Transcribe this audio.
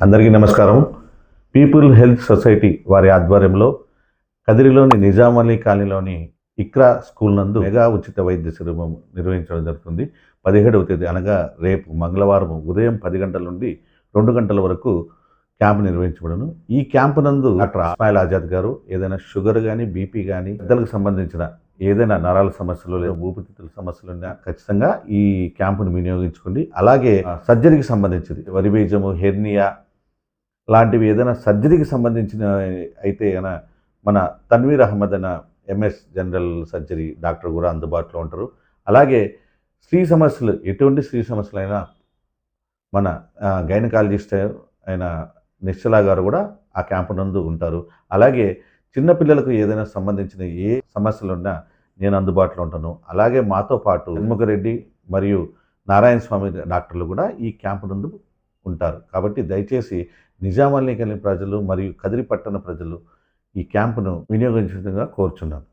అందరికీ నమస్కారం. People health society వారి ఆధ్వర్యంలో కదిరిలోని నిజాం అలీ కాలనీలోని ఇక్రా స్కూల్ నందు మెగా ఉచిత వైద్య శిబిరం నిర్వహించడం జరుగుతుంది. 17వ తేదీ అనగా రేపు మంగళవారం ఉదయం 10 గంటల నుండి 2 గంటల వరకు క్యాంపు నిర్వహించబడును. ఈ క్యాంపు నందు డాక్టర్ ఇస్మాయిల్ ఆజాద్ గారు ఏదైనా షుగర్ కానీ, బీపీ కానీ, పెద్దలకు సంబంధించిన ఏదైనా నరాల సమస్యలు లేదా ఊపిరితిత్తుల సమస్యలు ఉన్నా ఖచ్చితంగా ఈ క్యాంపును వినియోగించుకోండి. అలాగే సర్జరీకి సంబంధించింది వరిబీజము, హెర్నియా లాంటివి ఏదైనా సర్జరీకి సంబంధించిన అయితే మన తన్వీర్ అహ్మద్ అన్న ఎంఎస్ జనరల్ సర్జరీ డాక్టర్ కూడా అందుబాటులో ఉంటారు. అలాగే స్త్రీ సమస్యలు, ఎటువంటి స్త్రీ సమస్యలైనా మన గైనకాలజిస్ట్ అయిన నిశ్చల గారు కూడా ఆ క్యాంపు నందు ఉంటారు. అలాగే చిన్నపిల్లలకు ఏదైనా సంబంధించిన ఏ సమస్యలు ఉన్నా నేను అందుబాటులో ఉంటాను. అలాగే మాతో పాటు షణ్ముఖరెడ్డి మరియు నారాయణ స్వామి డాక్టర్లు కూడా ఈ క్యాంపు నందు ఉంటారు. కాబట్టి దయచేసి నిజాం అలీ కాలనీ ప్రజలు మరియు కదిరి పట్టణ ప్రజలు ఈ క్యాంపును వినియోగించడంగా కోరుచున్నాను.